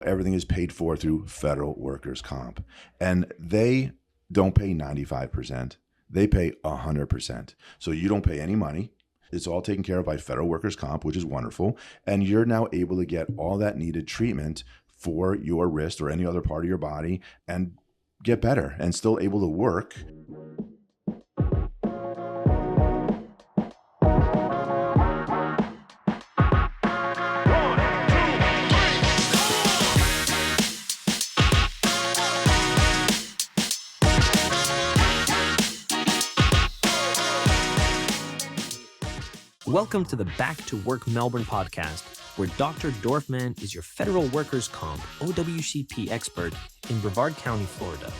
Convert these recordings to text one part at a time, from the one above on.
Everything is paid for through federal workers' comp. And they don't pay 95%. They pay 100%. So you don't pay any money. It's all taken care of by federal workers' comp, which is wonderful. And you're now able to get all that needed treatment for your wrist or any other part of your body and get better and still able to work. Welcome to the Back to Work Melbourne podcast, where Dr. Dorfman is your federal workers' comp OWCP expert in Brevard County, Florida.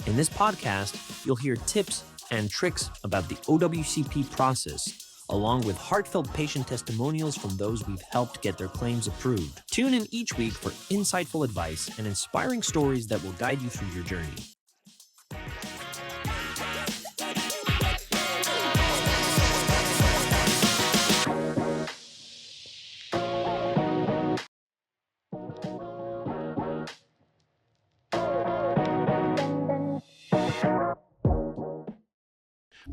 In this podcast, you'll hear tips and tricks about the OWCP process, along with heartfelt patient testimonials from those we've helped get their claims approved. Tune in each week for insightful advice and inspiring stories that will guide you through your journey.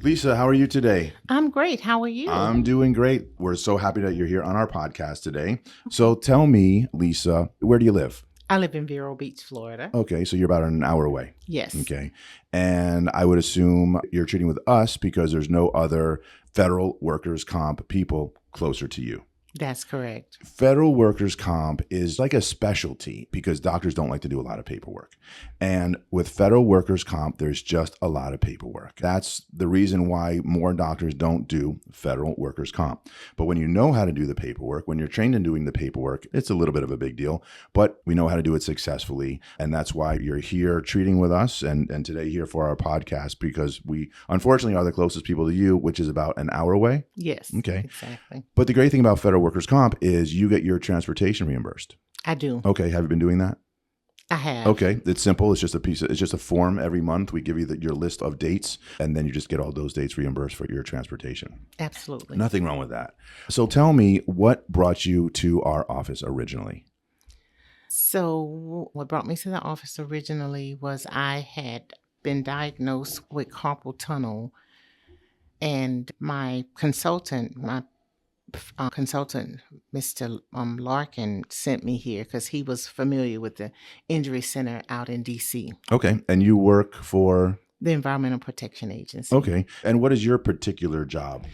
Lisa, how are you today? I'm great. How are you? I'm doing great. We're so happy that you're here on our podcast today. So tell me, Lisa, where do you live? I live in Vero Beach, Florida. Okay, so you're about an hour away. Yes. Okay. And I would assume you're treating with us because there's no other federal workers' comp people closer to you. That's correct. Federal workers' comp is like a specialty because doctors don't like to do a lot of paperwork. And with federal workers' comp, there's just a lot of paperwork. That's the reason why more doctors don't do federal workers' comp. But when you know how to do the paperwork, when you're trained in doing the paperwork, it's a little bit of a big deal, but we know how to do it successfully. And that's why you're here treating with us and today here for our podcast, because we unfortunately are the closest people to you, which is about an hour away. Yes. Okay. Exactly. But the great thing about federal workers' comp is you get your transportation reimbursed. I do. Okay. Have you been doing that? I have. Okay. It's simple. It's just a form every month. We give you your list of dates, and then you just get all those dates reimbursed for your transportation. Absolutely. Nothing wrong with that. So tell me, what brought you to our office originally? So what brought me to the office originally was I had been diagnosed with carpal tunnel, and my consultant, Mr. Larkin, sent me here because he was familiar with the injury center out in D.C., Okay. And you work for? the Environmental Protection Agency. Okay. And what is your particular job?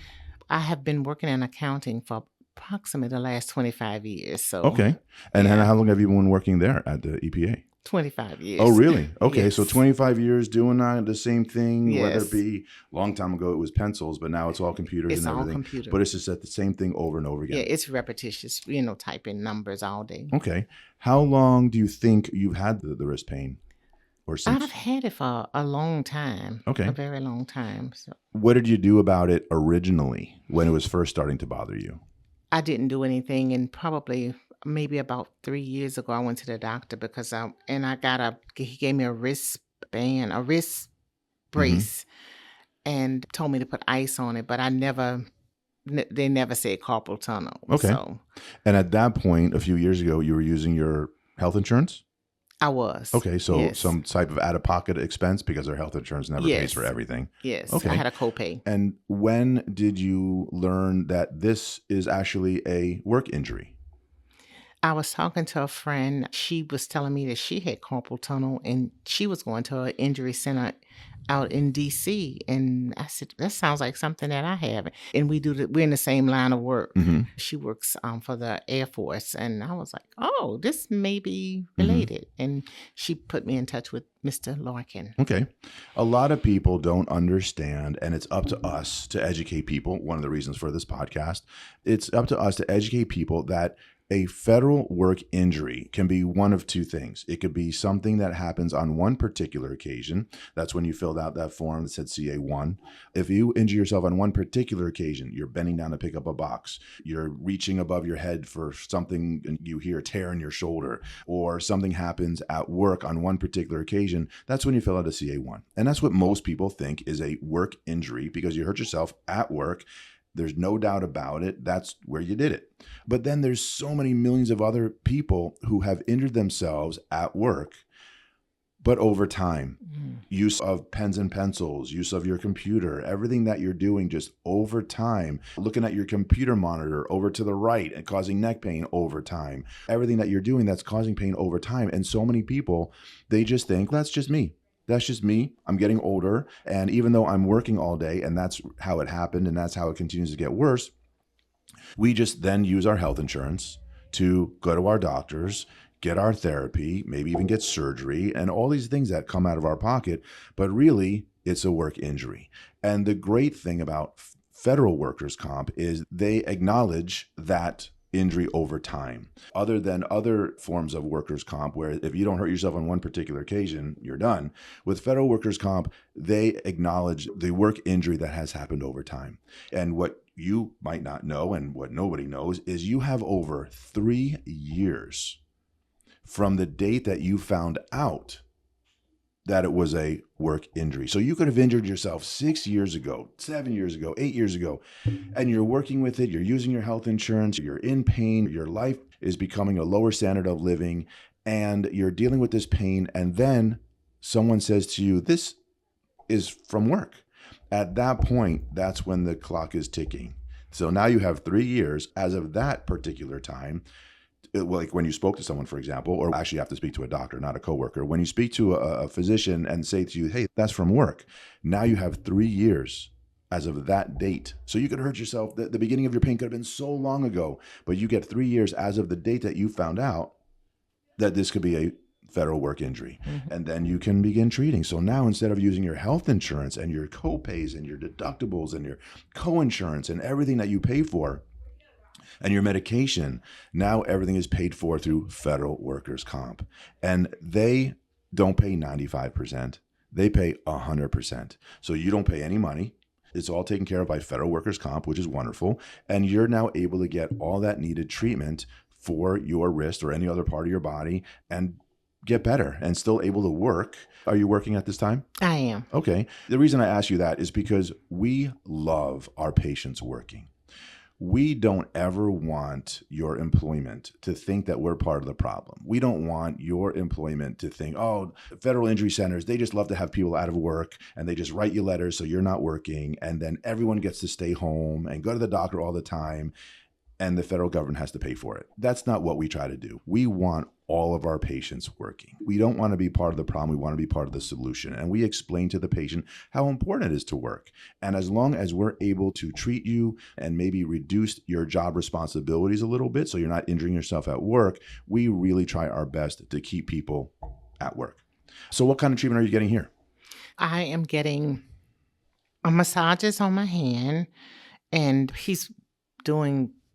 I have been working in accounting for approximately the last 25 years. So Okay. And Yeah. how long have you been working there at the EPA? 25 years. Oh, really? Okay. So Yes. 25 years doing the same thing, whether Yes. it be a long time ago, it was pencils, but now it's all computers It's and all everything. computer. But it's just the same thing over and over Yeah, again. it's repetitious, typing numbers all day. Okay. How long do you think you've had the wrist pain? Or since? I've had it for a long time. Okay. A very long time. So What did you do about it originally when it was first starting to bother you? I didn't do anything, and probably maybe about 3 years ago, I went to the doctor because he gave me a wristband, a wrist brace, and told me to put ice on it, but they never said carpal tunnel. Okay. So And at that point, a few years ago, you were using your health insurance? I was. Okay. So Yes. some type of out-of-pocket expense because our health insurance never pays Yes. for everything. Yes. Okay. I had a copay. And when did you learn that this is actually a work injury? I was talking to a friend. She was telling me that she had carpal tunnel and she was going to an injury center out in DC. And I said, that sounds like something that I have. And we're in the same line of work. Mhm. She works for the Air Force. And I was like, oh, this may be related. And she put me in touch with Mr. Larkin. Okay. A lot of people don't understand, and it's up to us to educate people. One of the reasons for this podcast, it's up to us to educate people that a federal work injury can be one of two things. It could be something that happens on one particular occasion. That's when you filled out that form that said CA1. If you injure yourself on one particular occasion, you're bending down to pick up a box, you're reaching above your head for something and you hear a tear in your shoulder, or something happens at work on one particular occasion, that's when you fill out a CA1. And that's what most people think is a work injury because you hurt yourself at work There's no doubt about it. That's where you did it. But then there's so many millions of other people who have injured themselves at work, but over time. Use of pens and pencils, use of your computer, everything that you're doing just over time, looking at your computer monitor over to the right and causing neck pain over time, everything that you're doing that's causing pain over time. And so many people, they just think, that's just me. That's just me. I'm getting older. And even though I'm working all day, and that's how it happened, and that's how it continues to get worse, we just then use our health insurance to go to our doctors, get our therapy, maybe even get surgery, and all these things that come out of our pocket. But really, it's a work injury. And the great thing about federal workers' comp is they acknowledge that injury over time. Other than other forms of workers' comp, where if you don't hurt yourself on one particular occasion, you're done. With federal workers' comp, they acknowledge the work injury that has happened over time. And what you might not know, and what nobody knows, is you have over 3 years from the date that you found out that it was a work injury. So you could have injured yourself 6 years ago, 7 years ago, 8 years ago, and you're working with it, you're using your health insurance, you're in pain, your life is becoming a lower standard of living, and you're dealing with this pain, and then someone says to you, this is from work. At that point, that's when the clock is ticking. So now you have 3 years as of that particular time. Like when you spoke to someone, for example, or actually you have to speak to a doctor, not a coworker. When you speak to a physician and say to you, hey, that's from work, now you have 3 years as of that date. So you could hurt yourself. The beginning of your pain could have been so long ago, but you get 3 years as of the date that you found out that this could be a federal work injury. And then you can begin treating. So now instead of using your health insurance and your co-pays and your deductibles and your co-insurance and everything that you pay for, and your medication, now everything is paid for through federal workers' comp. And they don't pay 95%. They pay 100%. So you don't pay any money. It's all taken care of by federal workers' comp, which is wonderful. And you're now able to get all that needed treatment for your wrist or any other part of your body and get better and still able to work. Are you working at this time? I am. Okay. The reason I ask you that is because we love our patients working. We don't ever want your employment to think that we're part of the problem. We don't want your employment to think, oh, federal injury centers, they just love to have people out of work and they just write you letters so you're not working. And then everyone gets to stay home and go to the doctor all the time. And the federal government has to pay for it. That's not what we try to do. We want all of our patients working. We don't want to be part of the problem. We want to be part of the solution. And we explain to the patient how important it is to work. And as long as we're able to treat you and maybe reduce your job responsibilities a little bit so you're not injuring yourself at work, we really try our best to keep people at work. So what kind of treatment are you getting here? I am getting a massages on my hand, and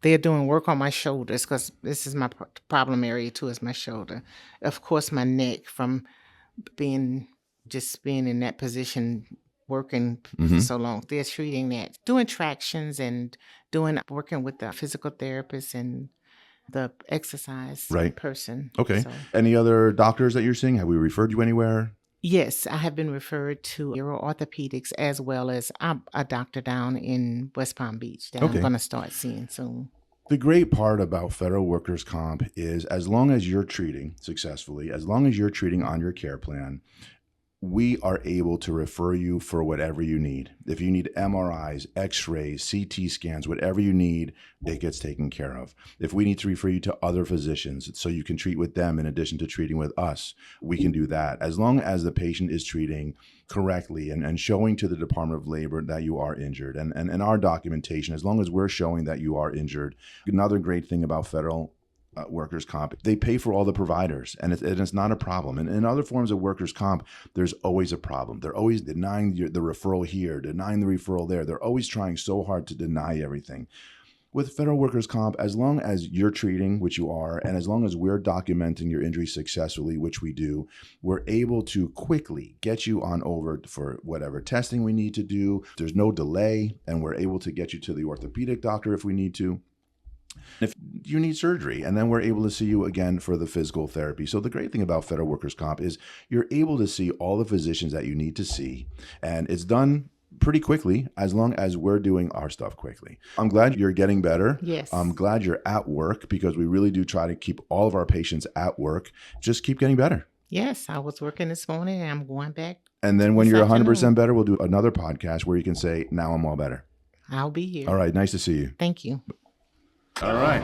they're doing work on my shoulders because this is my problem area too, is my shoulder. Of course, my neck from being in that position, working for so long. They're treating that, doing tractions and working with the physical therapist and the exercise person. Okay. So, any other doctors that you're seeing? Have we referred you anywhere? yes, I have been referred to neuroorthopedics as well as a doctor down in West Palm Beach that I'm going to start seeing soon. The great part about federal workers' comp is as long as you're treating successfully, as long as you're treating on your care plan, we are able to refer you for whatever you need. If you need MRIs, X-rays, CT scans, whatever you need, it gets taken care of. If we need to refer you to other physicians so you can treat with them in addition to treating with us, we can do that. As long as the patient is treating correctly and showing to the Department of Labor that you are injured. And our documentation, as long as we're showing that you are injured. Another great thing about federal workers' comp, they pay for all the providers, and it's not a problem. And in other forms of workers' comp, there's always a problem. They're always denying the referral here, denying the referral there. They're always trying so hard to deny everything. With federal workers' comp, as long as you're treating, which you are, and as long as we're documenting your injury successfully, which we do, we're able to quickly get you on over for whatever testing we need to do. There's no delay, and we're able to get you to the orthopedic doctor if we need to. If you need surgery, and then we're able to see you again for the physical therapy. So the great thing about federal workers' comp is you're able to see all the physicians that you need to see, and it's done pretty quickly as long as we're doing our stuff quickly. I'm glad you're getting better. Yes. I'm glad you're at work, because we really do try to keep all of our patients at work. Just keep getting better. Yes, I was working this morning and I'm going back. And then when This you're 100% afternoon. better, we'll do another podcast where you can say, now I'm all better. I'll be here. All right. Nice to see you. Thank you. All right.